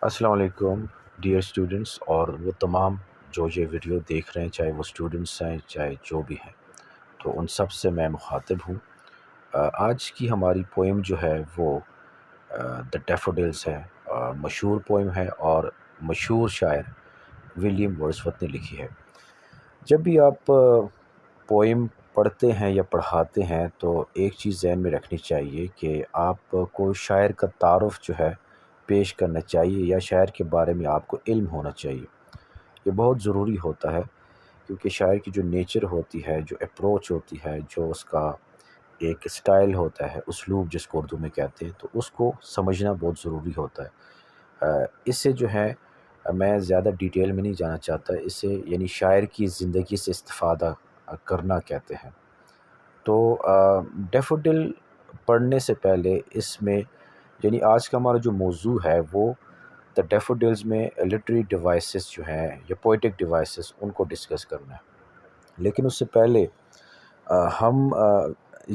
السلام علیکم dear students اور وہ تمام جو یہ ویڈیو دیکھ رہے ہیں، چاہے وہ اسٹوڈنٹس ہیں چاہے جو بھی ہیں، تو ان سب سے میں مخاطب ہوں۔ آج کی ہماری پوئم جو ہے وہ دا ڈیفوڈلز ہے۔ مشہور پوئم ہے اور مشہور شاعر ولیم ورڈسورتھ نے لکھی ہے۔ جب بھی آپ پوئم پڑھتے ہیں یا پڑھاتے ہیں تو ایک چیز ذہن میں رکھنی چاہیے کہ آپ کو شاعر کا تعارف جو ہے پیش کرنا چاہیے، یا شاعر کے بارے میں آپ کو علم ہونا چاہیے۔ یہ بہت ضروری ہوتا ہے، کیونکہ شاعر کی جو نیچر ہوتی ہے، جو اپروچ ہوتی ہے، جو اس کا ایک سٹائل ہوتا ہے، اسلوب جس کو اردو میں کہتے ہیں، تو اس کو سمجھنا بہت ضروری ہوتا ہے۔ اس سے جو ہے میں زیادہ ڈیٹیل میں نہیں جانا چاہتا، اس سے یعنی شاعر کی زندگی سے استفادہ کرنا کہتے ہیں۔ تو ڈیفوڈل پڑھنے سے پہلے اس میں یعنی آج کا ہمارا جو موضوع ہے وہ دا ڈیفوڈلز میں لٹری ڈیوائسز جو ہیں یا پوئٹک ڈیوائسز، ان کو ڈسکس کرنا ہے۔ لیکن اس سے پہلے ہم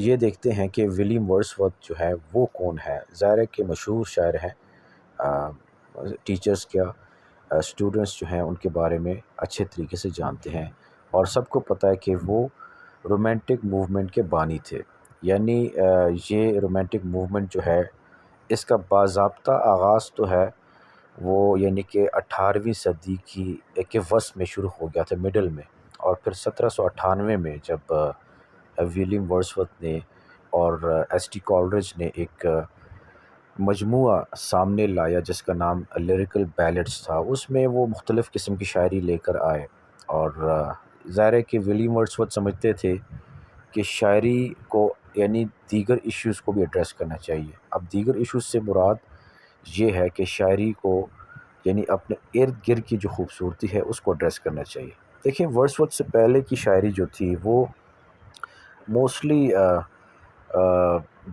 یہ دیکھتے ہیں کہ ولیم ورڈسورتھ جو ہے وہ کون ہے۔ ظاہر ہے کہ مشہور شاعر ہیں، ٹیچرز کیا اسٹوڈنٹس جو ہیں ان کے بارے میں اچھے طریقے سے جانتے ہیں، اور سب کو پتہ ہے کہ وہ رومانٹک موومنٹ کے بانی تھے۔ یعنی یہ رومانٹک موومنٹ جو ہے اس کا باضابطہ آغاز تو ہے وہ یعنی کہ 18ویں صدی کے وسط میں شروع ہو گیا تھا، مڈل میں، اور پھر 1798 میں جب ولیم ورڈسورتھ نے اور ایس ٹی کولرج نے ایک مجموعہ سامنے لایا جس کا نام لیریکل بیلڈس تھا، اس میں وہ مختلف قسم کی شاعری لے کر آئے۔ اور ظاہر ہے کہ ولیم ورڈسورتھ سمجھتے تھے کہ شاعری کو یعنی دیگر ایشوز کو بھی ایڈریس کرنا چاہیے۔ اب دیگر ایشوز سے مراد یہ ہے کہ شاعری کو یعنی اپنے ارد گرد کی جو خوبصورتی ہے اس کو ایڈریس کرنا چاہیے۔ دیکھیں، ورڈسورتھ سے پہلے کی شاعری جو تھی وہ موسٹلی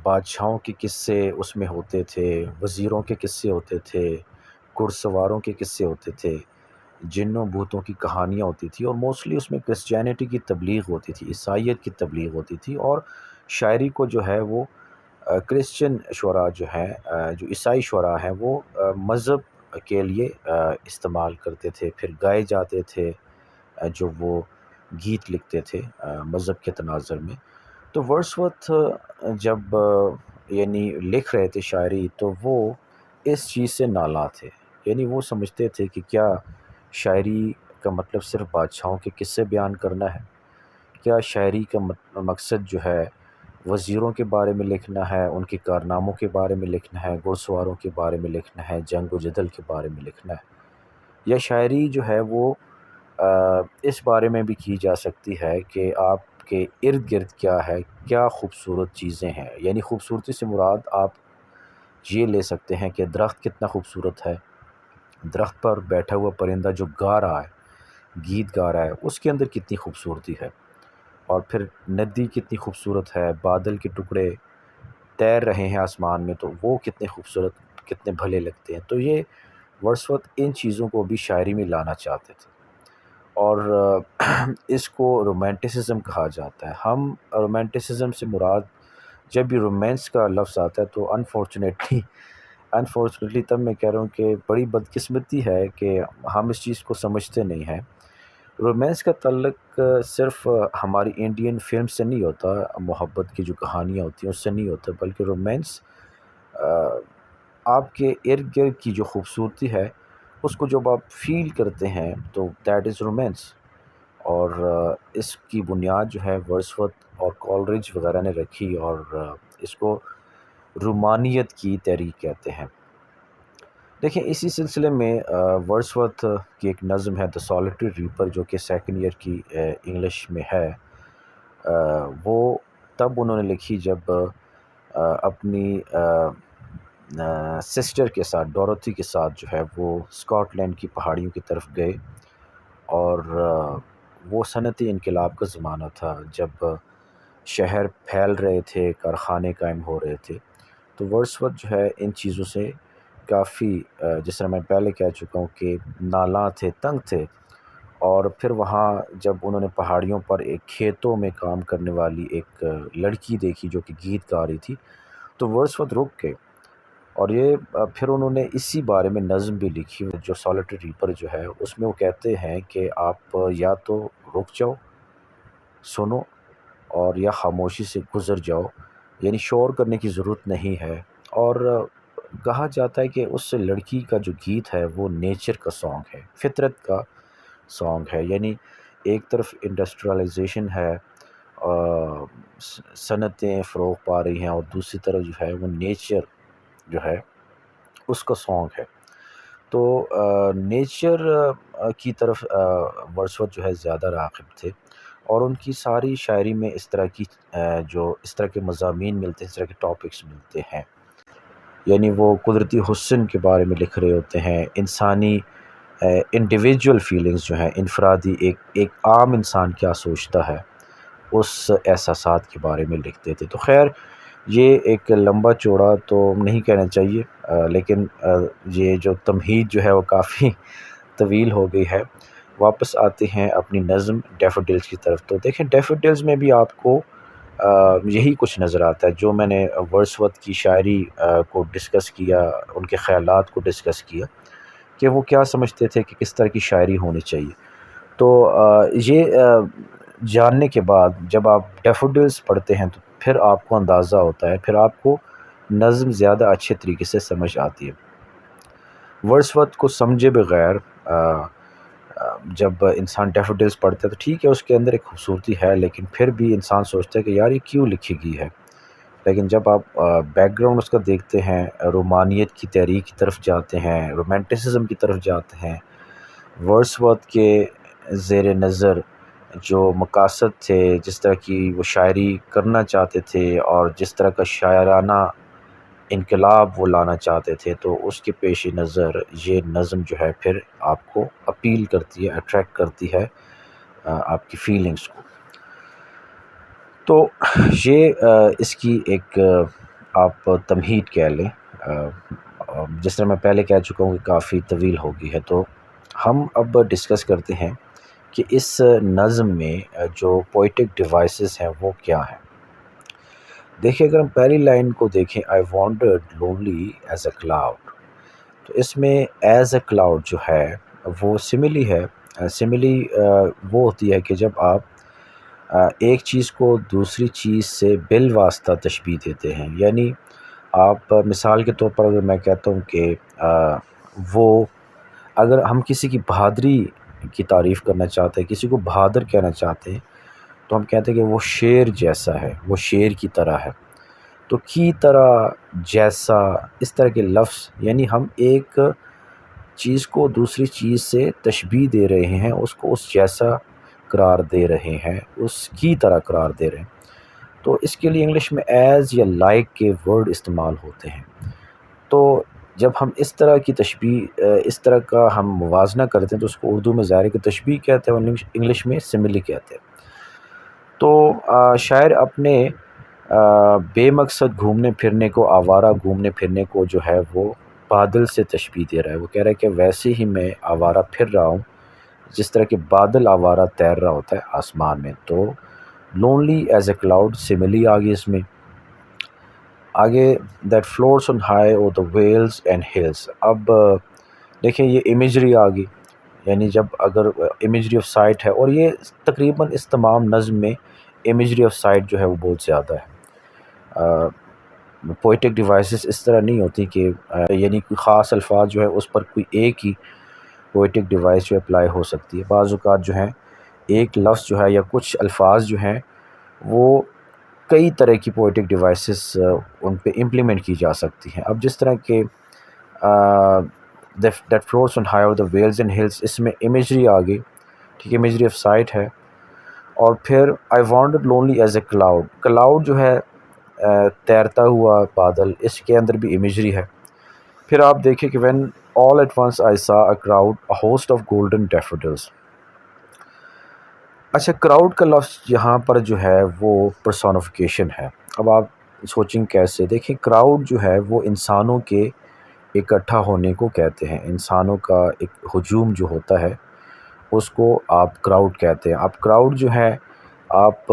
بادشاہوں کے قصے اس میں ہوتے تھے، وزیروں کے قصے ہوتے تھے، گھڑ سواروں کے قصے ہوتے تھے، جنوں بھوتوں کی کہانیاں ہوتی تھی، اور موسٹلی اس میں کرسچینٹی کی تبلیغ ہوتی تھی، عیسائیت کی تبلیغ ہوتی تھی۔ اور شاعری کو جو ہے وہ کرسچن شعراء جو ہیں، جو عیسائی شعراء ہیں، وہ مذہب کے لیے استعمال کرتے تھے، پھر گائے جاتے تھے، جو وہ گیت لکھتے تھے مذہب کے تناظر میں۔ تو ورڈسورتھ جب یعنی لکھ رہے تھے شاعری، تو وہ اس چیز سے نالاں تھے۔ یعنی وہ سمجھتے تھے کہ کیا شاعری کا مطلب صرف بادشاہوں کے قصے بیان کرنا ہے؟ کیا شاعری کا مقصد جو ہے وزیروں کے بارے میں لکھنا ہے، ان کے کارناموں کے بارے میں لکھنا ہے، گھڑ سواروں کے بارے میں لکھنا ہے، جنگ و جدل کے بارے میں لکھنا ہے؟ یا شاعری جو ہے وہ اس بارے میں بھی کی جا سکتی ہے کہ آپ کے ارد گرد کیا ہے، کیا خوبصورت چیزیں ہیں؟ یعنی خوبصورتی سے مراد آپ یہ لے سکتے ہیں کہ درخت کتنا خوبصورت ہے، درخت پر بیٹھا ہوا پرندہ جو گا رہا ہے، گیت گا رہا ہے، اس کے اندر کتنی خوبصورتی ہے، اور پھر ندی کتنی خوبصورت ہے، بادل کے ٹکڑے تیر رہے ہیں آسمان میں تو وہ کتنے خوبصورت، کتنے بھلے لگتے ہیں۔ تو یہ ورڈسورتھ ان چیزوں کو بھی شاعری میں لانا چاہتے تھے، اور اس کو رومانٹسزم کہا جاتا ہے۔ ہم رومانٹسزم سے مراد جب بھی رومانس کا لفظ آتا ہے تو انفارچونیٹلی تب میں کہہ رہا ہوں کہ بڑی بدقسمتی ہے کہ ہم اس چیز کو سمجھتے نہیں ہیں۔ رومانس کا تعلق صرف ہماری انڈین فلم سے نہیں ہوتا، محبت کی جو کہانیاں ہوتی ہیں اس سے نہیں ہوتا، بلکہ رومانس آپ کے ارد گرد کی جو خوبصورتی ہے اس کو جب آپ فیل کرتے ہیں تو دیٹ از رومانس۔ اور اس کی بنیاد جو ہے ورڈسورتھ اور کولرج وغیرہ نے رکھی، اور اس کو رومانیت کی تحریک کہتے ہیں۔ دیکھیں، اسی سلسلے میں ورڈسورتھ کی ایک نظم ہے دا سولٹری ریپر، جو کہ سیکنڈ ایئر کی انگلش میں ہے۔ وہ تب انہوں نے لکھی جب اپنی سسٹر کے ساتھ، ڈورتھی کے ساتھ جو ہے وہ اسکاٹ لینڈ کی پہاڑیوں کی طرف گئے، اور وہ صنعتی انقلاب کا زمانہ تھا جب شہر پھیل رہے تھے، کارخانے قائم ہو رہے تھے۔ تو ورڈسورتھ جو ہے ان چیزوں سے کافی جس طرح میں پہلے کہہ چکا ہوں کہ نالاں تھے، تنگ تھے، اور پھر وہاں جب انہوں نے پہاڑیوں پر ایک کھیتوں میں کام کرنے والی ایک لڑکی دیکھی جو کہ گیت گا رہی تھی، تو ورڈسورتھ رک گئے، اور یہ پھر انہوں نے اسی بارے میں نظم بھی لکھی جو سولٹری ریپر جو ہے اس میں وہ کہتے ہیں کہ آپ یا تو رک جاؤ، سنو، اور یا خاموشی سے گزر جاؤ، یعنی شور کرنے کی ضرورت نہیں ہے۔ اور کہا جاتا ہے کہ اس لڑکی کا جو گیت ہے وہ نیچر کا سانگ ہے، فطرت کا سانگ ہے، یعنی ایک طرف انڈسٹریلائزیشن ہے، صنعتیں فروغ پا رہی ہیں، اور دوسری طرف جو ہے وہ نیچر جو ہے اس کا سانگ ہے۔ تو نیچر کی طرف ورڈسورتھ جو ہے زیادہ راغب تھے، اور ان کی ساری شاعری میں اس طرح کی جو اس طرح کے مضامین ملتے ہیں، اس طرح کے ٹاپکس ملتے ہیں، یعنی وہ قدرتی حسن کے بارے میں لکھ رہے ہوتے ہیں، انسانی انڈیویجول فیلنگز جو ہیں، انفرادی ایک عام انسان کیا سوچتا ہے، اس احساسات کے بارے میں لکھتے تھے۔ تو خیر یہ ایک لمبا چوڑا تو نہیں کہنا چاہیے، لیکن یہ جو تمہید جو ہے وہ کافی طویل ہو گئی ہے۔ واپس آتے ہیں اپنی نظم ڈیفوڈلز کی طرف۔ تو دیکھیں ڈیفوڈلز میں بھی آپ کو یہی کچھ نظر آتا ہے جو میں نے ورڈسورتھ کی شاعری کو ڈسکس کیا، ان کے خیالات کو ڈسکس کیا کہ وہ کیا سمجھتے تھے کہ کس طرح کی شاعری ہونی چاہیے۔ تو یہ جاننے کے بعد جب آپ ڈیفوڈلز پڑھتے ہیں تو پھر آپ کو اندازہ ہوتا ہے، پھر آپ کو نظم زیادہ اچھے طریقے سے سمجھ آتی ہے۔ ورڈسورتھ کو سمجھے بغیر جب انسان ڈیفوڈلز پڑھتا ہے تو ٹھیک ہے اس کے اندر ایک خوبصورتی ہے، لیکن پھر بھی انسان سوچتا ہے کہ یار یہ کیوں لکھی گئی ہے۔ لیکن جب آپ بیک گراؤنڈ اس کا دیکھتے ہیں، رومانیت کی تحریک کی طرف جاتے ہیں، رومانٹسزم کی طرف جاتے ہیں، ورڈسورتھ کے زیر نظر جو مقاصد تھے، جس طرح کی وہ شاعری کرنا چاہتے تھے اور جس طرح کا شاعرانہ انقلاب وہ لانا چاہتے تھے، تو اس کے پیش نظر یہ نظم جو ہے پھر آپ کو اپیل کرتی ہے، اٹریکٹ کرتی ہے آپ کی فیلنگز کو۔ تو یہ اس کی ایک آپ تمہید کہہ لیں، جس طرح میں پہلے کہہ چکا ہوں کہ کافی طویل ہو گئی ہے۔ تو ہم اب ڈسکس کرتے ہیں کہ اس نظم میں جو پوئٹک ڈیوائسز ہیں وہ کیا ہیں۔ دیکھیں اگر ہم پہلی لائن کو دیکھیں، آئی wandered lonely as a cloud, تو اس میں ایز اے کلاؤڈ جو ہے وہ سملی ہے۔ سملی وہ ہوتی ہے کہ جب آپ ایک چیز کو دوسری چیز سے بالواسطہ تشبیہ دیتے ہیں، یعنی آپ مثال کے طور پر اگر میں کہتا ہوں کہ وہ، اگر ہم کسی کی بہادری کی تعریف کرنا چاہتے ہیں، کسی کو بہادر کہنا چاہتے ہیں، تو ہم کہتے ہیں کہ وہ شیر جیسا ہے، وہ شیر کی طرح ہے۔ تو کی طرح، جیسا، اس طرح کے لفظ، یعنی ہم ایک چیز کو دوسری چیز سے تشبیہ دے رہے ہیں، اس کو اس جیسا قرار دے رہے ہیں، اس کی طرح قرار دے رہے ہیں۔ تو اس کے لیے انگلش میں ایز یا لائک کے ورڈ استعمال ہوتے ہیں۔ تو جب ہم اس طرح کی تشبیہ، اس طرح کا ہم موازنہ کرتے ہیں تو اس کو اردو میں ظاہر ہے کہ تشبیہ کہتے ہیں اور انگلش میں سملی کہتے ہیں۔ تو شاعر اپنے بے مقصد گھومنے پھرنے کو، آوارہ گھومنے پھرنے کو جو ہے وہ بادل سے تشبیہ دے رہا ہے۔ وہ کہہ رہا ہے کہ ویسے ہی میں آوارہ پھر رہا ہوں جس طرح کہ بادل آوارہ تیر رہا ہوتا ہے آسمان میں۔ تو lonely as a cloud simile آگے اس میں، آگے that floats on high o'er the vales and hills. اب دیکھیں یہ امیجری آگی، یعنی جب اگر امیجری آف سائٹ ہے، اور یہ تقریباً اس تمام نظم میں امیجری آف سائٹ جو ہے وہ بہت زیادہ ہے۔ پوئٹک ڈیوائسز اس طرح نہیں ہوتی کہ یعنی کوئی خاص الفاظ جو ہے اس پر کوئی ایک ہی پوئٹک ڈیوائس جو اپلائی ہو سکتی ہے۔ بعض اوقات جو ہیں ایک لفظ جو ہے یا کچھ الفاظ جو ہیں وہ کئی طرح کی پوئٹک ڈیوائسز ان پہ امپلیمنٹ کی جا سکتی ہیں۔ اب جس طرح کہ that floats on high o'er the vales and hills, اس میں امیجری آ گئی، ٹھیک ہے، امیجری آف سائٹ ہے۔ اور پھر I wandered lonely as a cloud, cloud جو ہے تیرتا ہوا بادل، اس کے اندر بھی امیجری ہے۔ پھر آپ دیکھیں کہ when all at once I saw a crowd, a host of golden daffodils۔ اچھا، کراؤڈ کا لفظ یہاں پر جو ہے وہ پرسونیفیکیشن ہے۔ اب آپ سوچیں کیسے، دیکھیں کراؤڈ جو ہے وہ انسانوں کے اکٹھا ہونے کو کہتے ہیں، انسانوں کا ایک ہجوم جو ہوتا ہے اس کو آپ کراؤڈ کہتے ہیں۔ اب کراؤڈ جو ہے آپ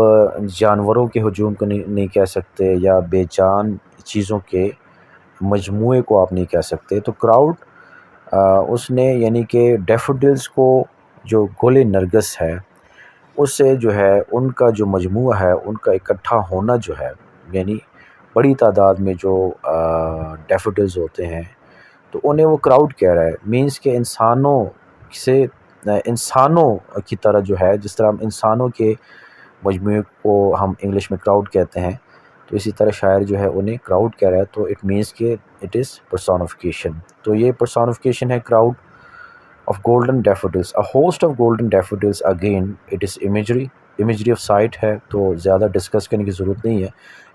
جانوروں کے ہجوم کو نہیں کہہ سکتے، یا بے جان چیزوں کے مجموعے کو آپ نہیں کہہ سکتے. تو کراؤڈ اس نے یعنی کہ ڈیفوڈلز کو جو گل نرگس ہے اس سے جو ہے ان کا جو مجموعہ ہے ان کا اکٹھا ہونا جو ہے یعنی بڑی تعداد میں جو ڈیفوڈلز ہوتے ہیں تو انہیں وہ کراؤڈ کہہ رہا ہے. مینس کہ سے انسانوں کی طرح جو ہے جس طرح ہم انسانوں کے مجموعے کو ہم انگلش میں کراؤڈ کہتے ہیں تو اسی طرح شاعر جو ہے انہیں کراؤڈ کہہ رہا ہے. تو اٹ مینس کہ اٹ از پرسونیفیکیشن. تو یہ پرسونیفیکیشن ہے crowd of golden daffodils. A host of golden daffodils again it is imagery of sight ہے تو زیادہ ڈسکس کرنے کی ضرورت نہیں ہے.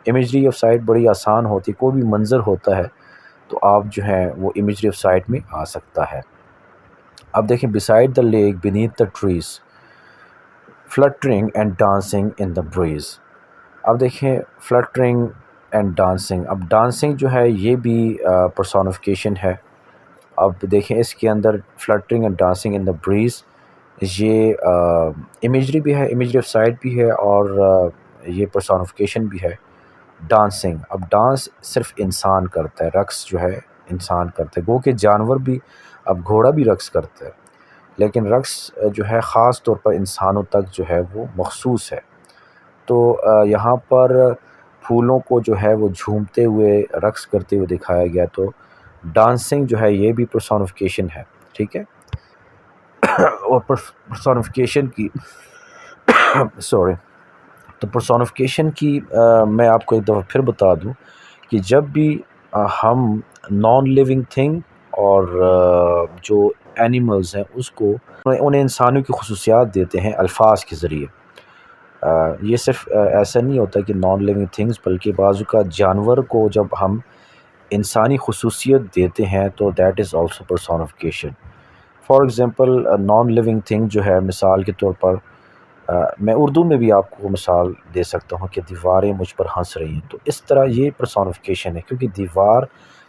امیجری آف سائٹ بڑی آسان ہوتی ہے. کوئی بھی منظر ہوتا ہے تو آپ جو ہیں وہ امیجری آف سائٹ میں آ سکتا ہے. اب دیکھیں beside the lake beneath the trees fluttering and dancing in the breeze. اب دیکھیں فلٹرنگ اینڈ ڈانسنگ. اب ڈانسنگ جو ہے یہ بھی پرسونیفیکیشن ہے. اب دیکھیں اس کے اندر fluttering and dancing in the breeze یہ امیجری بھی ہے, امیجری آف سائٹ بھی ہے اور یہ پرسونیفیکیشن بھی ہے. ڈانسنگ, اب ڈانس صرف انسان کرتا ہے, رقص جو ہے انسان کرتا ہے. گو کہ جانور بھی, اب گھوڑا بھی رقص کرتا ہے لیکن رقص جو ہے خاص طور پر انسانوں تک جو ہے وہ مخصوص ہے. تو یہاں پر پھولوں کو جو ہے وہ جھومتے ہوئے رقص کرتے ہوئے دکھایا گیا. تو ڈانسنگ جو ہے یہ بھی پرسونیفیکیشن ہے, ٹھیک ہے. اور پرسونیفیکیشن کی تو پرسونیفیکیشن کی میں آپ کو ایک دفعہ پھر بتا دوں کہ جب بھی ہم نان لیونگ تھنگ اور جو اینیملز ہیں اس کو انہیں انسانوں کی خصوصیات دیتے ہیں الفاظ کے ذریعے. یہ صرف ایسا نہیں ہوتا کہ نان لیونگ تھنگز بلکہ بعض اوقات جانور کو جب ہم انسانی خصوصیت دیتے ہیں تو that is also personification. For example non living thing جو ہے مثال کے طور پر میں اردو میں بھی آپ کو مثال دے سکتا ہوں کہ دیواریں مجھ پر ہنس رہی ہیں. تو اس طرح یہ پرسونیفیکیشن ہے کیونکہ دیوار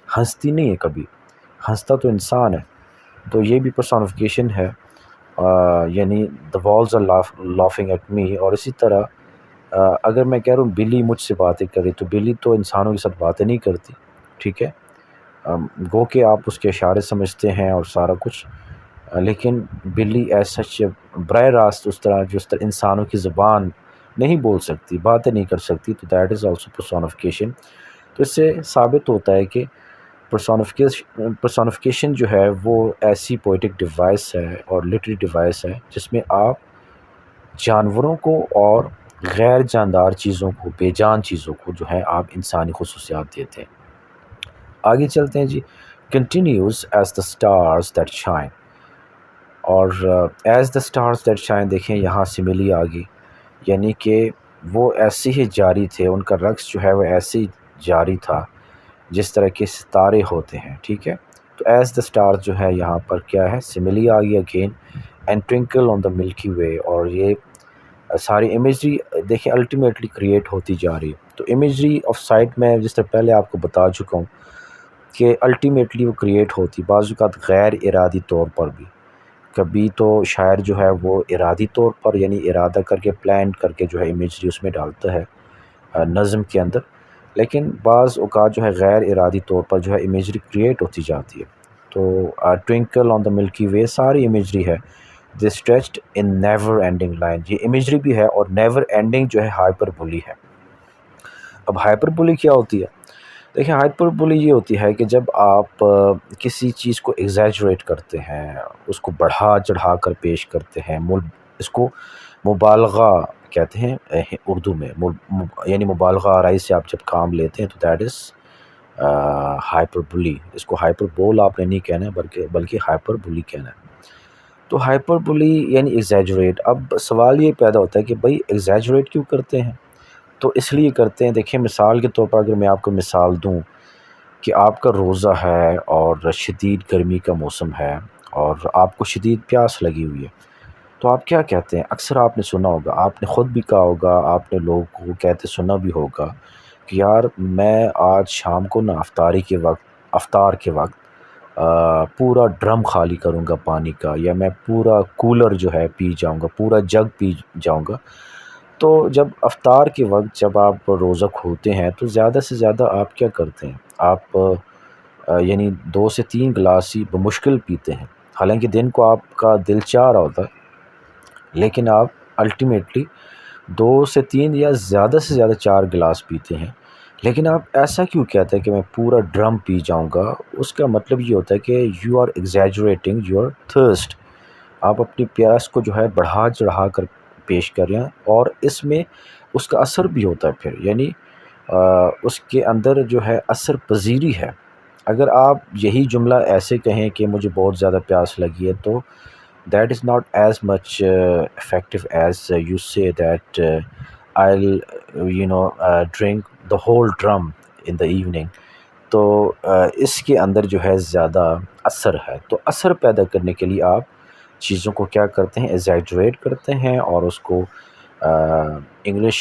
ہنستی نہیں ہے, کبھی ہنستا تو انسان ہے. تو یہ بھی پرسونیفیکیشن ہے یعنی the walls are laughing at me. اور اسی طرح اگر میں کہہ رہا ہوں بلی مجھ سے باتیں کرے تو بلی تو انسانوں کے ساتھ باتیں نہیں کرتی, ٹھیک ہے. گو کہ آپ اس کے اشارے سمجھتے ہیں اور سارا کچھ, لیکن بلی ایسا براہ راست اس طرح انسانوں کی زبان نہیں بول سکتی, باتیں نہیں کر سکتی. تو دیٹ از آلسو پرسونیفیکیشن. تو اس سے ثابت ہوتا ہے کہ پرسونیفیکیشن جو ہے وہ ایسی پوئٹک ڈیوائس ہے اور لٹری ڈیوائس ہے جس میں آپ جانوروں کو اور غیر جاندار چیزوں کو, بے جان چیزوں کو جو ہے آپ انسانی خصوصیات دیتے ہیں. آگے چلتے ہیں جی. Continuous as the stars that shine. اور as the stars that shine دیکھیں یہاں سملی آ گئی یعنی کہ وہ ایسے ہی جاری تھے, ان کا رقص جو ہے وہ ایسے ہی جاری تھا جس طرح کے ستارے ہوتے ہیں, ٹھیک ہے. تو ایز دا اسٹارز جو ہے یہاں پر کیا ہے, سملی آ گئی again. And twinkle on the milky وے. اور یہ ساری امیجری دیکھیں الٹیمیٹلی کریٹ ہوتی جا رہی ہے. تو امیجری آف سائٹ میں جس طرح پہلے آپ کو بتا چکا ہوں کہ الٹیمیٹلی وہ کریٹ ہوتی بعض اوقات غیر ارادی طور پر بھی. کبھی تو شاعر جو ہے وہ ارادی طور پر یعنی ارادہ کر کے پلان کر کے جو ہے امیجری اس میں ڈالتا ہے نظم کے اندر, لیکن بعض اوقات جو ہے غیر ارادی طور پر جو ہے امیجری کریٹ ہوتی جاتی ہے. تو ٹوئنکل آن دا ملکی وے ساری امیجری ہے. دے اسٹریچڈ ان نیور اینڈنگ لائن. یہ امیجری بھی ہے اور نیور اینڈنگ جو ہے ہائپر بولی ہے. اب ہائپر بولی کیا ہوتی ہے؟ دیکھیں ہائپر بولی یہ ہوتی ہے کہ جب آپ کسی چیز کو ایگزیجریٹ کرتے ہیں, اس کو بڑھا چڑھا کر پیش کرتے ہیں, اس کو مبالغہ کہتے ہیں اردو میں, یعنی مبالغہ آرائی سے آپ جب کام لیتے ہیں تو دیٹ از ہائپر بولی. اس کو ہائپر بول آپ نے نہیں کہنا ہے بلکہ ہائپر بولی کہنا ہے. تو ہائپر بولی یعنی ایگزیجریٹ. اب سوال یہ پیدا ہوتا ہے کہ بھائی ایگزیجریٹ کیوں کرتے ہیں؟ تو اس لیے کرتے ہیں, دیکھیں مثال کے طور پر اگر میں آپ کو مثال دوں کہ آپ کا روزہ ہے اور شدید گرمی کا موسم ہے اور آپ کو شدید پیاس لگی ہوئی ہے, تو آپ کیا کہتے ہیں؟ اکثر آپ نے سنا ہوگا, آپ نے خود بھی کہا ہوگا, آپ نے لوگوں کو کہتے سنا بھی ہوگا کہ یار میں آج شام کو نا افطار کے وقت پورا ڈرم خالی کروں گا پانی کا, یا میں پورا کولر جو ہے پی جاؤں گا, پورا جگ پی جاؤں گا. تو جب افطار کے وقت جب آپ روزہ کھولتے ہیں تو زیادہ سے زیادہ آپ کیا کرتے ہیں؟ آپ یعنی 2 سے 3 گلاس ہی بمشکل پیتے ہیں، حالانکہ دن کو آپ کا دل چاہ رہا ہوتا ہے، لیکن آپ الٹیمیٹلی 2 سے 3 یا زیادہ سے زیادہ 4 گلاس پیتے ہیں۔ لیکن آپ ایسا کیوں کہتے ہیں کہ میں پورا ڈرم پی جاؤں گا؟ اس کا مطلب یہ ہوتا ہے کہ you are exaggerating your thirst, آپ اپنی پیاس کو جو ہے بڑھا چڑھا کر پیش کر رہے ہیں، اور اس میں اس کا اثر بھی ہوتا ہے پھر، یعنی اس کے اندر جو ہے اثر پذیری ہے۔ اگر آپ یہی جملہ ایسے کہیں کہ مجھے بہت زیادہ پیاس لگی ہے، تو that is not as much effective as you سے that I'll drink the whole drum in the evening۔ تو اس کے اندر جو ہے زیادہ اثر ہے، تو اثر پیدا کرنے کے لیے آپ چیزوں کو کیا کرتے ہیں، ایگزیجریٹ کرتے ہیں، اور اس کو انگلش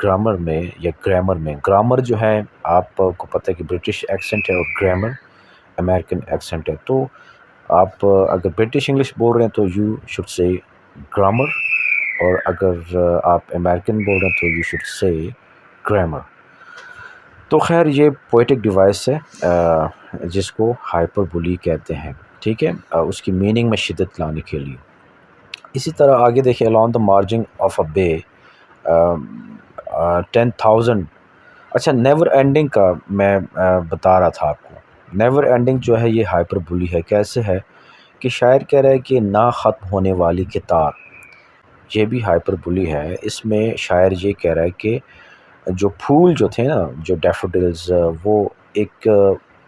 گرامر میں یا گرامر جو ہے آپ کو پتہ ہے کہ برٹش ایکسنٹ ہے، اور گرامر امریکن ایکسنٹ ہے۔ تو آپ اگر برٹش انگلش بول رہے ہیں تو یو شوڈ سے گرامر، اور اگر آپ امریکن بول رہے ہیں تو یو شوڈ سے گرامر۔ تو خیر یہ پوئٹک ڈیوائس ہے جس کو ہائپر بولی کہتے ہیں، ٹھیک ہے، اس کی میننگ میں شدت لانے کے لیے۔ اسی طرح آگے دیکھیں، along the margin of a bay 10,000۔ اچھا، نیور اینڈنگ کا میں بتا رہا تھا آپ کو۔ نیور اینڈنگ جو ہے یہ ہائپر بولی ہے۔ کیسے ہے کہ شاعر کہہ رہا ہے کہ نہ ختم ہونے والی قطار، یہ بھی ہائپر بولی ہے۔ اس میں شاعر یہ کہہ رہا ہے کہ جو پھول جو تھے نا، جو ڈیفوڈلز، وہ ایک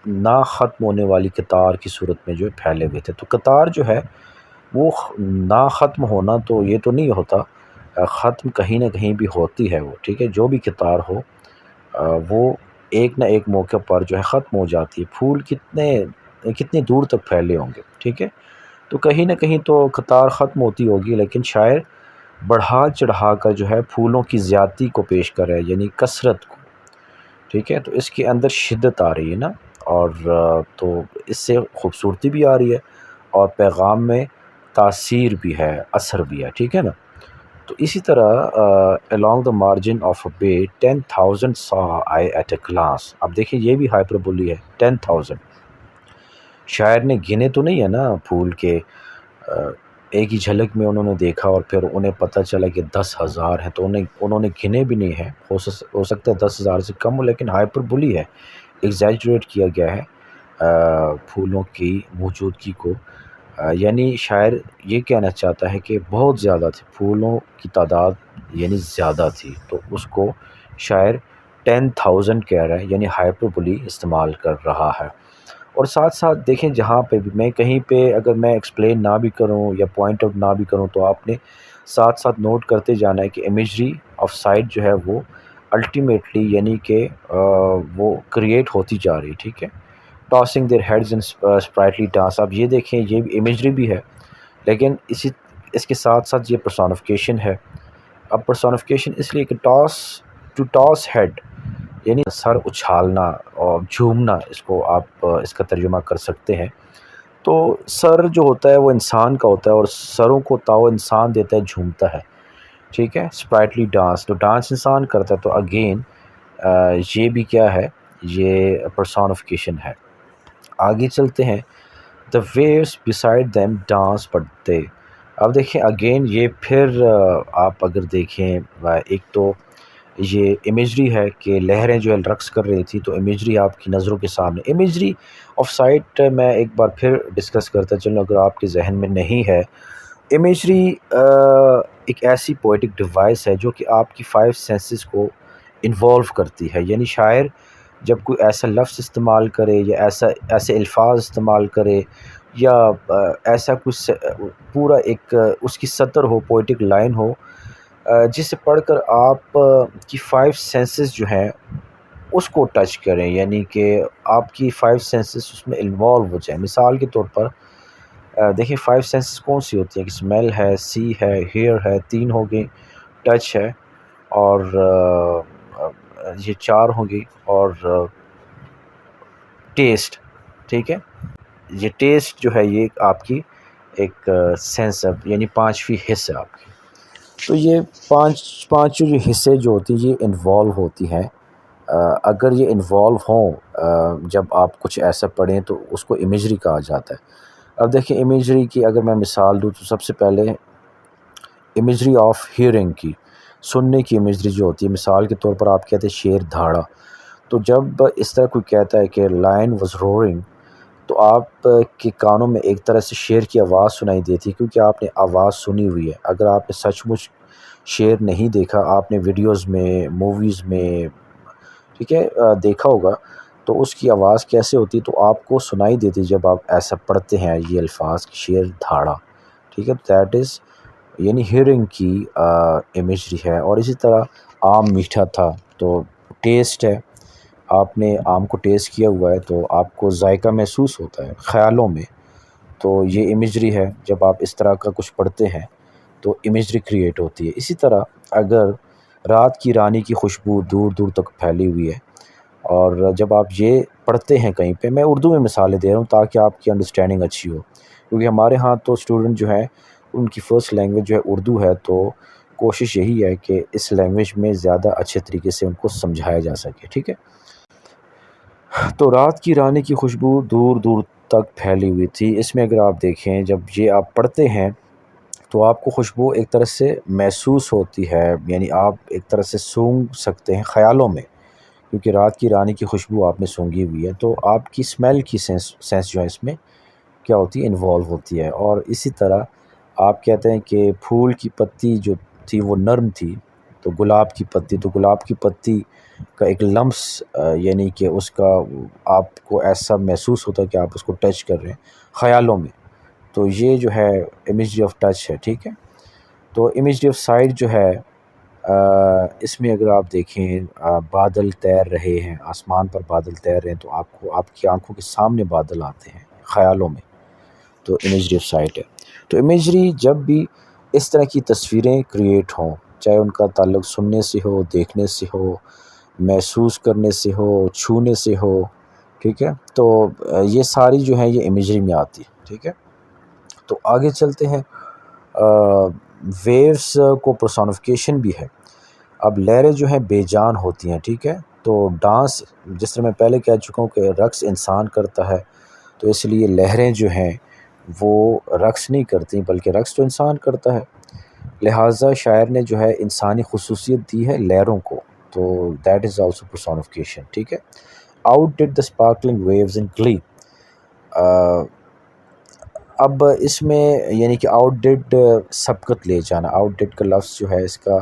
نہ ختم ہونے والی قطار کی صورت میں جو پھیلے ہوئے تھے۔ تو قطار جو ہے وہ نہ ختم ہونا تو یہ تو نہیں ہوتا، ختم کہیں نہ کہیں بھی ہوتی ہے وہ، ٹھیک ہے، جو بھی قطار ہو وہ ایک نہ ایک موقع پر جو ہے ختم ہو جاتی ہے۔ پھول کتنے دور تک پھیلے ہوں گے، ٹھیک ہے، تو کہیں نہ کہیں تو قطار ختم ہوتی ہوگی، لیکن شاعر بڑھا چڑھا کر جو ہے پھولوں کی زیادتی کو پیش کر رہا ہے، یعنی کثرت کو، ٹھیک ہے، تو اس کے اندر شدت آ رہی ہے نا، اور تو اس سے خوبصورتی بھی آ رہی ہے، اور پیغام میں تاثیر بھی ہے، اثر بھی ہے، ٹھیک ہے نا۔ تو اسی طرح along the margin of a bay 10,000 saw I at a glance۔ اب دیکھیں یہ بھی ہائپر بولی ہے، 10,000۔ شاعر نے گنے تو نہیں ہے نا پھول کے، ایک ہی جھلک میں انہوں نے دیکھا اور پھر انہیں پتہ چلا کہ 10,000 ہیں، تو انہوں نے گنے بھی نہیں ہیں، ہو سکتا ہے 10,000 سے کم ہو، لیکن ہائپر بولی ہے، ایگزیجریٹ کیا گیا ہے پھولوں کی موجودگی کو۔ یعنی شاعر یہ کہنا چاہتا ہے کہ بہت زیادہ تھے، پھولوں کی تعداد یعنی زیادہ تھی، تو اس کو شاعر 10,000 کہہ رہا ہے، یعنی ہائپر بولی استعمال کر رہا ہے۔ اور ساتھ ساتھ دیکھیں، جہاں پہ بھی میں کہیں پہ اگر میں ایکسپلین نہ بھی کروں یا پوائنٹ آؤٹ نہ بھی کروں، تو آپ نے ساتھ ساتھ نوٹ کرتے جانا ہے کہ امیجری آف سائٹ جو ہے وہ الٹیمیٹلی یعنی کہ وہ کریٹ ہوتی جا رہی، ٹھیک ہے۔ Tossing their heads in sprightly dance, اب یہ دیکھیں یہ بھی امیجری بھی ہے، لیکن اس کے ساتھ ساتھ یہ پرسونیفیکیشن ہے۔ اب پرسونیفیکیشن اس لیے کہ ٹاس ہیڈ یعنی سر اچھالنا اور جھومنا، اس کو آپ اس کا ترجمہ کر سکتے ہیں۔ تو سر جو ہوتا ہے وہ انسان کا ہوتا ہے، اور سروں کو تاؤ انسان دیتا ہے، جھومتا ہے، ٹھیک ہے۔ اسپرائٹلی ڈانس، تو ڈانس انسان کرتا ہے، تو اگین یہ بھی کیا ہے، یہ پرسونیفیکیشن ہے۔ آگے چلتے ہیں، the waves beside them dance but they۔ اب دیکھیں اگین یہ پھر آپ اگر دیکھیں، ایک تو یہ امیجری ہے کہ لہریں جو ہے رقص کر رہی تھی، تو امیجری آپ کی نظروں کے سامنے، امیجری آف سائٹ میں ایک بار پھر ڈسکس کرتا چلوں اگر آپ کے ذہن میں نہیں ہے۔ امیجری ایک ایسی پوئٹک ڈیوائس ہے جو کہ آپ کی 5 سینسز کو انوالو کرتی ہے، یعنی شاعر جب کوئی ایسا لفظ استعمال کرے یا ایسے الفاظ استعمال کرے، یا ایسا کچھ پورا ایک اس کی سطر ہو، پوئٹک لائن ہو، جسے پڑھ کر آپ کی 5 سینسز جو ہیں اس کو ٹچ کریں، یعنی کہ آپ کی 5 سینسز اس میں انوالو ہو جائیں۔ مثال کے طور پر دیکھیں 5 سینسز کون سی ہوتی ہیں کہ اسمیل ہے، سی ہے، ہیئر ہے، 3 ہو گئی، ٹچ ہے، اور یہ 4 ہوں گی، اور ٹیسٹ، ٹھیک ہے۔ یہ ٹیسٹ جو ہے یہ آپ کی ایک سینس ہے، یعنی 5ویں حص ہے آپ کی۔ تو یہ پانچوں جو حصے جو ہوتی ہیں یہ انوالو ہوتی ہیں اگر یہ انوالو ہوں جب آپ کچھ ایسا پڑھیں تو اس کو امیجری کہا جاتا ہے۔ اب دیکھیں امیجری کی اگر میں مثال دوں تو سب سے پہلے امیجری آف ہیئرنگ کی، سننے کی امیجری جو ہوتی ہے، مثال کے طور پر آپ کہتے ہیں شیر دھاڑا، تو جب اس طرح کوئی کہتا ہے کہ لائن واز رورنگ، تو آپ کے کانوں میں ایک طرح سے شیر کی آواز سنائی دیتی ہے کیونکہ آپ نے آواز سنی ہوئی ہے۔ اگر آپ نے سچ مچ شیر نہیں دیکھا، آپ نے ویڈیوز میں، موویز میں، ٹھیک ہے، دیکھا ہوگا، تو اس کی آواز کیسے ہوتی تو آپ کو سنائی دیتی جب آپ ایسا پڑھتے ہیں یہ الفاظ کہ شیر دھاڑا، ٹھیک ہے، دیٹ از یعنی ہیئرنگ کی امیجری ہے۔ اور اسی طرح آم میٹھا تھا، تو ٹیسٹ ہے، آپ نے آم کو ٹیسٹ کیا ہوا ہے تو آپ کو ذائقہ محسوس ہوتا ہے خیالوں میں، تو یہ امیجری ہے۔ جب آپ اس طرح کا کچھ پڑھتے ہیں تو امیجری کریٹ ہوتی ہے۔ اسی طرح اگر رات کی رانی کی خوشبو دور دور تک پھیلی ہوئی ہے، اور جب آپ یہ پڑھتے ہیں کہیں پہ، میں اردو میں مثالیں دے رہا ہوں تاکہ آپ کی انڈرسٹینڈنگ اچھی ہو، کیونکہ ہمارے ہاں تو اسٹوڈنٹ جو ہیں ان کی فرسٹ لینگویج جو ہے اردو ہے، تو کوشش یہی ہے کہ اس لینگویج میں زیادہ اچھے طریقے سے ان کو سمجھایا جا سکے، ٹھیک ہے۔ تو رات کی رانی کی خوشبو دور دور تک پھیلی ہوئی تھی، اس میں اگر آپ دیکھیں جب یہ آپ پڑھتے ہیں تو آپ کو خوشبو ایک طرح سے محسوس ہوتی ہے، یعنی آپ ایک طرح سے سونگھ سکتے ہیں خیالوں میں، کیونکہ رات کی رانی کی خوشبو آپ نے سونگھی ہوئی ہے، تو آپ کی اسمیل کی سینس جو ہے اس میں کیا ہوتی ہے، انوالو ہوتی ہے۔ اور اسی طرح آپ کہتے ہیں کہ پھول کی پتی جو تھی وہ نرم تھی، تو گلاب کی پتی، تو گلاب کی پتی کا ایک لمس یعنی کہ اس کا آپ کو ایسا محسوس ہوتا ہے کہ آپ اس کو ٹچ کر رہے ہیں خیالوں میں، تو یہ جو ہے امیجری آف ٹچ ہے، ٹھیک ہے۔ تو امیجری آف سائٹ جو ہے اس میں اگر آپ دیکھیں بادل تیر رہے ہیں، آسمان پر بادل تیر رہے ہیں، تو آپ کو آپ کی آنکھوں کے سامنے بادل آتے ہیں خیالوں میں، تو امیجری آف سائٹ ہے۔ تو امیجری جب بھی اس طرح کی تصویریں کریٹ ہوں، چاہے ان کا تعلق سننے سے ہو، دیکھنے سے ہو، محسوس کرنے سے ہو، چھونے سے ہو، ٹھیک ہے، تو یہ ساری جو ہیں یہ امیجری میں آتی ہے، ٹھیک ہے۔ تو آگے چلتے ہیں، ویوز کو پرسونیفیکیشن بھی ہے۔ اب لہریں جو ہیں بے جان ہوتی ہیں، ٹھیک ہے، تو ڈانس جس طرح میں پہلے کہہ چکا ہوں کہ رقص انسان کرتا ہے، تو اس لیے لہریں جو ہیں وہ رقص نہیں کرتی بلکہ رقص تو انسان کرتا ہے، لہٰذا شاعر نے جو ہے انسانی خصوصیت دی ہے لہروں کو، تو دیٹ از آلسو پرسونیفیکیشن، ٹھیک ہے۔ Outdid the sparkling waves in glee, اب اس میں یعنی کہ آؤٹ ڈیڈ سبقت لے جانا، آؤٹ ڈیڈ کا لفظ جو ہے اس کا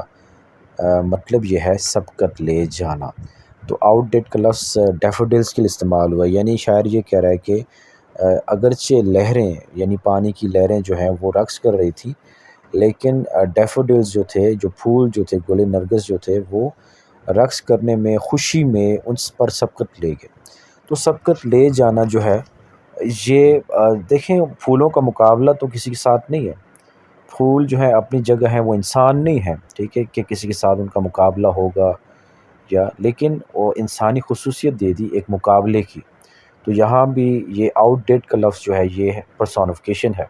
مطلب یہ ہے سبقت لے جانا، تو آؤٹ ڈیڈ کا لفظ ڈیفوڈلز کے لیے استعمال ہوا ہے، یعنی شاعر یہ کہہ رہا ہے کہ اگرچہ لہریں یعنی پانی کی لہریں جو ہیں وہ رقص کر رہی تھی، لیکن ڈیفوڈلز جو تھے، جو پھول جو تھے، گل نرگس جو تھے، وہ رقص کرنے میں، خوشی میں ان پر سبقت لے گئے۔ تو سبقت لے جانا جو ہے یہ دیکھیں پھولوں کا مقابلہ تو کسی کے ساتھ نہیں ہے، پھول جو ہے اپنی جگہ ہے، وہ انسان نہیں ہے، ٹھیک ہے، کہ کسی کے ساتھ ان کا مقابلہ ہوگا یا، لیکن وہ انسانی خصوصیت دے دی ایک مقابلے کی، تو یہاں بھی یہ آؤٹ ڈیٹ کا لفظ جو ہے یہ پرسونیفیکیشن ہے۔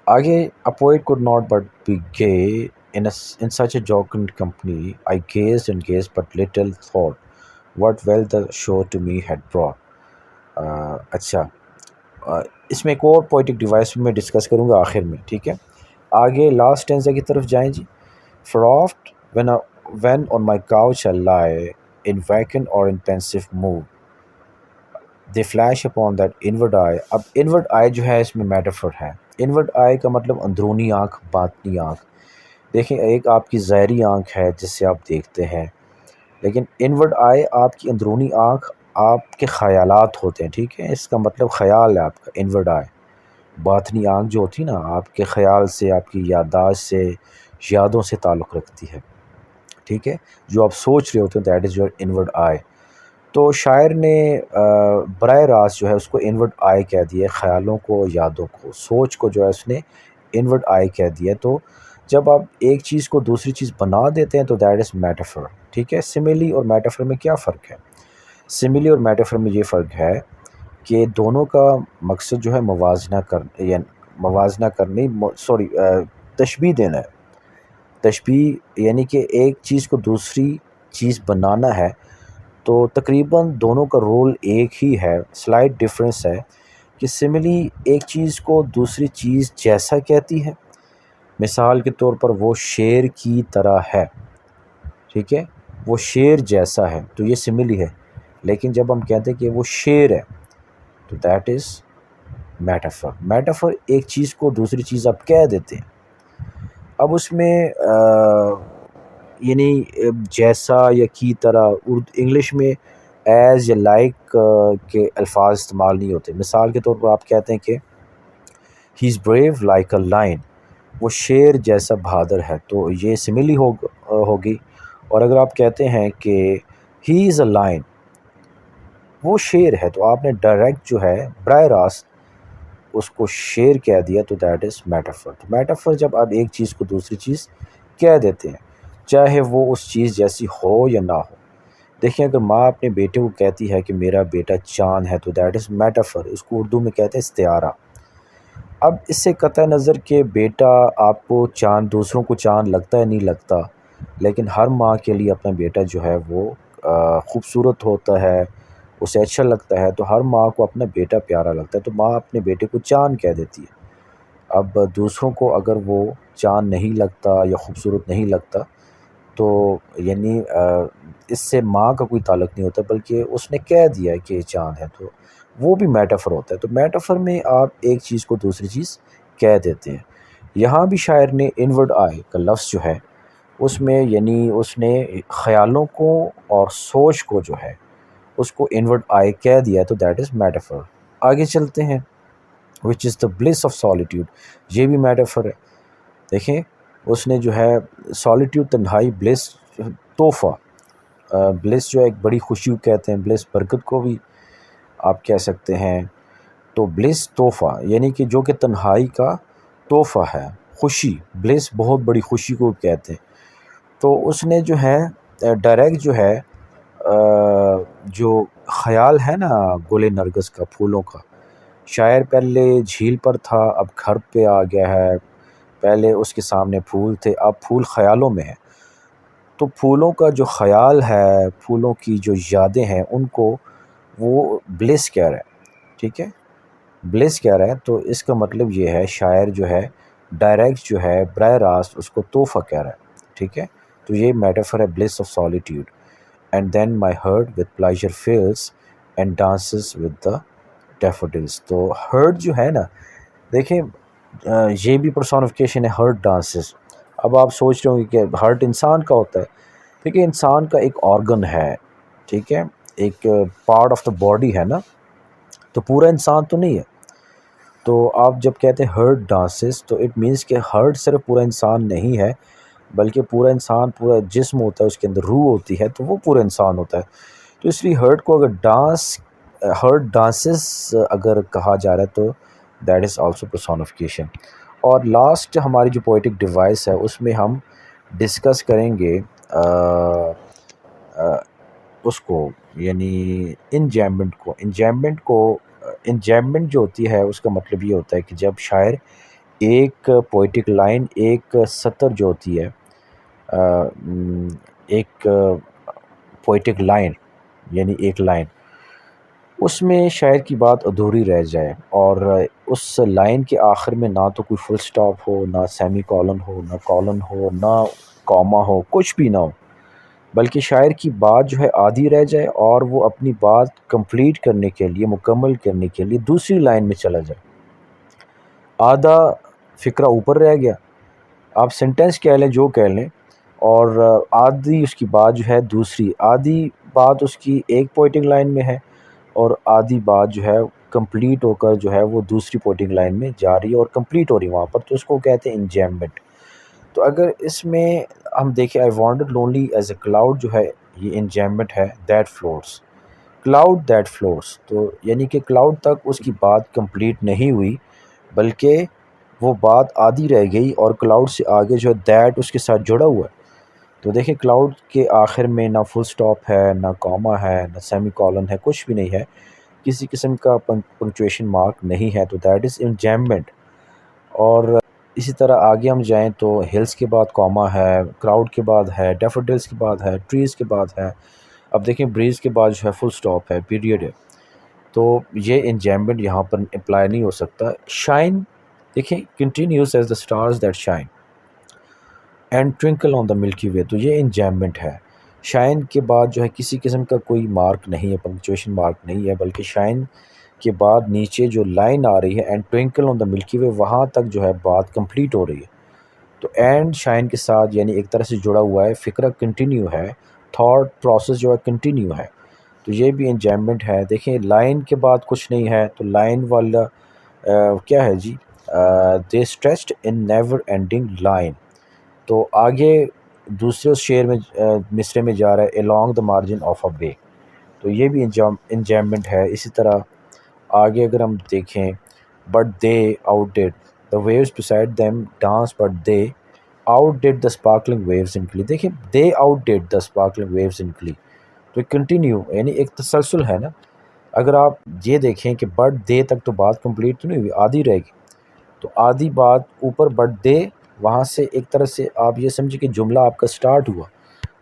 آگے a poet could not but be gay in such a jocund company. I gazed and gazed but little thought what wealth the show to me had brought. اچھا، اس میں ایک اور پوئٹک ڈیوائس بھی میں ڈسکس کروں گا آخر میں، ٹھیک ہے۔ آگے لاسٹ ٹینزا کی طرف جائیں جی۔ For oft when on my couch I lie in vacant or in pensive mood, they flash upon that inward eye. اب inward eye جو ہے اس میں میٹافر ہے، inward eye کا مطلب اندرونی آنکھ، باطنی آنکھ۔ دیکھیں ایک آپ کی ظاہری آنکھ ہے جس سے آپ دیکھتے ہیں، لیکن inward eye آپ کی اندرونی آنکھ آپ کے خیالات ہوتے ہیں، ٹھیک ہے، اس کا مطلب خیال ہے آپ کا inward eye۔ باطنی آنکھ جو ہوتی نا آپ کے خیال سے، آپ کی یادداشت سے، یادوں سے تعلق رکھتی ہے، ٹھیک ہے، جو آپ سوچ رہے ہوتے ہیں دیٹ از یور انورڈ آئی۔ تو شاعر نے براہ راست جو ہے اس کو انورڈ آئی کہہ دیا، خیالوں کو، یادوں کو، سوچ کو جو ہے اس نے انورڈ آئی کہہ دیا۔ تو جب آپ ایک چیز کو دوسری چیز بنا دیتے ہیں تو دیٹ از میٹافر، ٹھیک ہے۔ سملی اور میٹافر میں کیا فرق ہے؟ سملی اور میٹافر میں یہ فرق ہے کہ دونوں کا مقصد جو ہے موازنہ کرنے، تشبیہ دینا ہے۔ تشبیہ یعنی کہ ایک چیز کو دوسری چیز بنانا ہے تو تقریباً دونوں کا رول ایک ہی ہے، سلائٹ ڈفرینس ہے کہ سملی ایک چیز کو دوسری چیز جیسا کہتی ہے. مثال کے طور پر وہ شیر کی طرح ہے، ٹھیک ہے، وہ شیر جیسا ہے تو یہ سملی ہے. لیکن جب ہم کہتے ہیں کہ وہ شیر ہے تو دیٹ از میٹافر. میٹافر ایک چیز کو دوسری چیز آپ کہہ دیتے ہیں. اب اس میں یعنی جیسا یا کی طرح انگلش میں ایز یا لائک کے الفاظ استعمال نہیں ہوتے. مثال کے طور پر آپ کہتے ہیں کہ ہی از بریو لائک اے لائن، وہ شیر جیسا بہادر ہے، تو یہ سملی ہوگی. اور اگر آپ کہتے ہیں کہ ہی از اے لائن، وہ شیر ہے، تو آپ نے ڈائریکٹ جو ہے براہ راست اس کو شیر کہہ دیا تو دیٹ از میٹافر. تو میٹافر جب آپ ایک چیز کو دوسری چیز کہہ دیتے ہیں چاہے وہ اس چیز جیسی ہو یا نہ ہو. دیکھیں اگر ماں اپنے بیٹے کو کہتی ہے کہ میرا بیٹا چاند ہے تو دیٹ از میٹافر، اس کو اردو میں کہتے ہیں استعارہ. اب اس سے قطع نظر کہ بیٹا آپ کو چاند، دوسروں کو چاند لگتا ہے نہیں لگتا، لیکن ہر ماں کے لیے اپنا بیٹا جو ہے وہ خوبصورت ہوتا ہے، اسے اچھا لگتا ہے، تو ہر ماں کو اپنا بیٹا پیارا لگتا ہے تو ماں اپنے بیٹے کو چاند کہہ دیتی ہے. اب دوسروں کو اگر وہ چاند نہیں لگتا یا خوبصورت نہیں لگتا تو یعنی اس سے ماں کا کوئی تعلق نہیں ہوتا، بلکہ اس نے کہہ دیا کہ یہ چاند ہے، تو وہ بھی میٹافر ہوتا ہے. تو میٹافر میں آپ ایک چیز کو دوسری چیز کہہ دیتے ہیں. یہاں بھی شاعر نے انورڈ آئی کا لفظ جو ہے اس میں یعنی اس نے خیالوں کو اور سوچ کو جو ہے اس کو انورڈ آئی کہہ دیا تو دیٹ از میٹافر. آگے چلتے ہیں. وچ is the bills of solitude, یہ بھی میٹافر ہے. دیکھیں اس نے جو ہے سالیٹیوڈ تنہائی، بلس تحفہ، بلس جو ہے ایک بڑی خوشی کو کہتے ہیں، بلس برکت کو بھی آپ کہہ سکتے ہیں. تو بلس تحفہ یعنی کہ جو کہ تنہائی کا تحفہ ہے، خوشی، بلس بہت بڑی خوشی کو کہتے ہیں. تو اس نے جو ہے ڈائریکٹ جو ہے جو خیال ہے نا گل نرگس کا، پھولوں کا، شاعر پہلے جھیل پر تھا اب گھر پہ آ گیا ہے، پہلے اس کے سامنے پھول تھے اب پھول خیالوں میں ہیں. تو پھولوں کا جو خیال ہے، پھولوں کی جو یادیں ہیں، ان کو وہ بلس کہہ رہے ہیں. ٹھیک ہے، بلس کہہ رہے ہیں. تو اس کا مطلب یہ ہے شاعر جو ہے ڈائریکٹ جو ہے براہ راست اس کو تحفہ کہہ رہا ہے. ٹھیک ہے، تو یہ میٹافر ہے، bliss of solitude. And then my heart with pleasure fills and dances with the daffodils. تو ہرٹ جو ہے نا، دیکھیں یہ بھی پرسونیفیکیشن ہے، ہرٹ ڈانسز. اب آپ سوچ رہے ہوں گے کہ ہرٹ انسان کا ہوتا ہے. دیکھیں انسان کا ایک آرگن ہے، ٹھیک ہے، ایک پارٹ آف دا باڈی ہے نا، تو پورا انسان تو نہیں ہے. تو آپ جب کہتے ہیں ہرٹ ڈانسز تو اٹ مینس کہ ہرٹ صرف پورا انسان نہیں ہے، بلکہ پورا انسان، پورا جسم ہوتا ہے، اس کے اندر روح ہوتی ہے، تو وہ پورا انسان ہوتا ہے. تو اس لیے ہرٹ کو اگر ہرٹ ڈانسز اگر کہا جا رہا ہے تو دیٹ از آلسو پرسونیفیکیشن. اور لاسٹ ہماری جو پوئٹک ڈیوائس ہے اس میں ہم ڈسکس کریں گے اس کو، یعنی انجیمنٹ کو. انجیمنٹ جو ہوتی ہے اس کا مطلب یہ ہوتا ہے کہ جب شاعر ایک پوئٹک لائن، ایک سطر جو ہوتی ہے، ایک پوئٹک لائن یعنی ایک لائن، اس میں شاعر کی بات ادھوری رہ جائے اور اس لائن کے آخر میں نہ تو کوئی فل سٹاپ ہو، نہ سیمی کولن ہو، نہ کولن ہو، نہ کاما ہو، کچھ بھی نہ ہو، بلکہ شاعر کی بات جو ہے آدھی رہ جائے اور وہ اپنی بات کمپلیٹ کرنے کے لیے، مکمل کرنے کے لیے دوسری لائن میں چلا جائے. آدھا فقرہ اوپر رہ گیا، آپ سینٹینس کہہ لیں جو کہہ لیں، اور آدھی اس کی بات جو ہے دوسری، آدھی بات اس کی ایک پوئٹک لائن میں ہے اور آدھی بات جو ہے کمپلیٹ ہو کر جو ہے وہ دوسری پوئٹک لائن میں جا رہی ہے اور کمپلیٹ ہو رہی ہے وہاں پر، تو اس کو کہتے ہیں انجیمنٹ. تو اگر اس میں ہم دیکھیں I wandered lonely as a cloud جو ہے یہ انجیمنٹ ہے، that floats, cloud that floats. تو یعنی کہ کلاؤڈ تک اس کی بات کمپلیٹ نہیں ہوئی بلکہ وہ بات آدھی رہ گئی اور کلاؤڈ سے آگے جو ہے دیٹ اس کے ساتھ جڑا ہوا ہے. تو دیکھیں کلاؤڈ کے آخر میں نہ فل سٹاپ ہے، نہ کاما ہے، نہ سیمی کولن ہے، کچھ بھی نہیں ہے، کسی قسم کا پنکچویشن مارک نہیں ہے، تو دیٹ از انجیمنٹ. اور اسی طرح آگے ہم جائیں تو ہلس کے بعد کوما ہے، کراؤڈ کے بعد ہے، ڈیفوڈلس کے بعد ہے، ٹریز کے بعد ہے. اب دیکھیں بریز کے بعد جو ہے فل سٹاپ ہے، پیریڈ ہے. تو یہ انجیمنٹ یہاں پر اپلائی نہیں ہو سکتا. شائن دیکھیں continuous as the stars that shine and twinkle on the milky way, تو یہ انجیمنٹ ہے. شائن کے بعد جو ہے کسی قسم کا کوئی مارک نہیں ہے، پنکچویشن مارک نہیں ہے، بلکہ شائن کے بعد نیچے جو لائن آ رہی ہے and twinkle on the milky وے، وہاں تک جو ہے بات کمپلیٹ ہو رہی ہے. تو اینڈ شائن کے ساتھ یعنی ایک طرح سے جڑا ہوا ہے، فکرہ کنٹینیو ہے، تھاٹ پروسیس جو ہے کنٹینیو ہے. تو یہ بھی انجیمنٹ ہے. دیکھیں لائن کے بعد کچھ نہیں ہے، تو لائن والا کیا ہے جی، دے اسٹریچڈ ان نیور اینڈنگ لائن. تو آگے دوسرے شعر میں مصرے میں جا رہا ہے along the margin of a bay، تو یہ بھی انجیمنٹ ہے. اسی طرح آگے اگر ہم دیکھیں but they outdid the waves beside them dance but they outdid the sparkling waves in glee. دیکھیں they outdid the sparkling waves in glee، تو کنٹینیو یعنی ایک تسلسل ہے نا. اگر آپ یہ دیکھیں کہ بٹ دے تک تو بات کمپلیٹ تو نہیں ہوئی، آدھی رہے گی. تو آدھی بات اوپر بٹ دے، وہاں سے ایک طرح سے آپ یہ سمجھیں کہ جملہ آپ کا سٹارٹ ہوا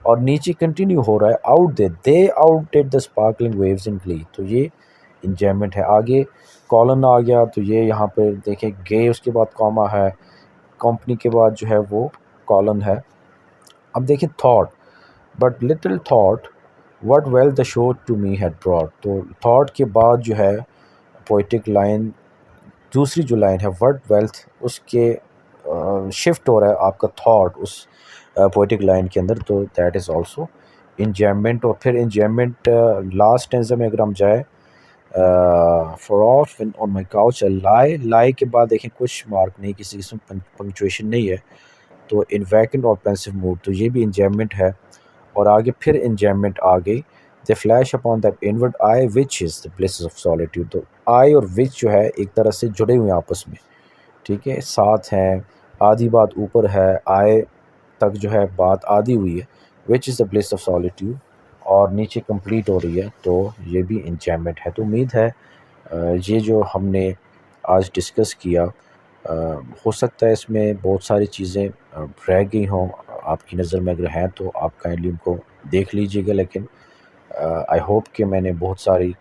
اور نیچے کنٹینیو ہو رہا ہے out they outdid the sparkling waves in glee. تو یہ انجیمنٹ ہے. آگے کالن آ گیا، تو یہ یہاں پہ دیکھیں گے، اس کے بعد کاما ہے، کمپنی کے بعد جو ہے وہ کالن ہے. اب دیکھیں thought but little thought what wealth the show to me had brought. تو تھاٹ کے بعد جو ہے پوئٹک لائن، دوسری جو لائن ہے وٹ ویلتھ، اس کے شفٹ ہو رہا ہے آپ کا تھاٹ اس پوئٹک لائن کے اندر، تو دیٹ از آلسو انجیمنٹ. اور پھر انجیمنٹ لاسٹ ٹینزا میں اگر ہم جائے for of on my couch لائی کے بعد دیکھیں کچھ مارک نہیں، کسی قسم پنکچویشن نہیں ہے، تو ان ویکنٹ اور پینسو موڈ، تو یہ بھی انجیمنٹ ہے. اور آگے پھر انجیمنٹ آ گئی they flash upon that inward eye which is the bliss of solitude. تو آئی اور وچ جو ہے ایک طرح سے جڑے ہوئے ہیں آپس میں، ٹھیک ہے، ساتھ ہیں. آدھی بات اوپر ہے، آئے تک جو ہے بات آدھی ہوئی ہے، وچ is the bless of solitude, اور نیچے کمپلیٹ ہو رہی ہے، تو یہ بھی انجیمنٹ ہے. تو امید ہے یہ جو ہم نے آج ڈسکس کیا، ہو سکتا ہے اس میں بہت ساری چیزیں رہ گئی ہوں آپ کی نظر میں، اگر ہیں تو آپ کائنڈلی ان کو دیکھ لیجئے گا. لیکن آئی ہوپ کہ میں نے بہت ساری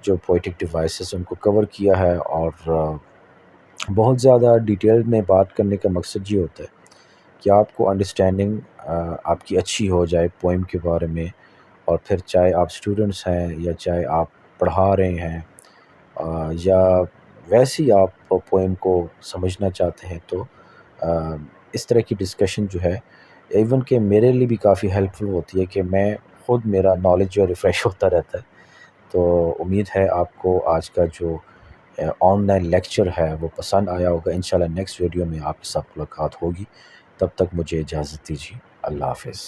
جو پوئٹک ڈیوائسز ان کو کور کیا ہے، اور بہت زیادہ ڈیٹیل میں بات کرنے کا مقصد یہ ہوتا ہے کہ آپ کو انڈرسٹینڈنگ آپ کی اچھی ہو جائے پوئم کے بارے میں. اور پھر چاہے آپ اسٹوڈنٹس ہیں یا چاہے آپ پڑھا رہے ہیں یا ویسے ہی آپ پوئم کو سمجھنا چاہتے ہیں، تو اس طرح کی ڈسکشن جو ہے ایون کہ میرے لیے بھی کافی ہیلپ فل ہوتی ہے، کہ میں خود میرا نالج جو ہے ریفریش ہوتا رہتا ہے. تو امید ہے آپ کو آج کا جو آن لائن لیکچر ہے وہ پسند آیا ہوگا. انشاءاللہ نیکسٹ ویڈیو میں آپ کے ساتھ ملاقات ہوگی. تب تک مجھے اجازت دیجیے. اللہ حافظ.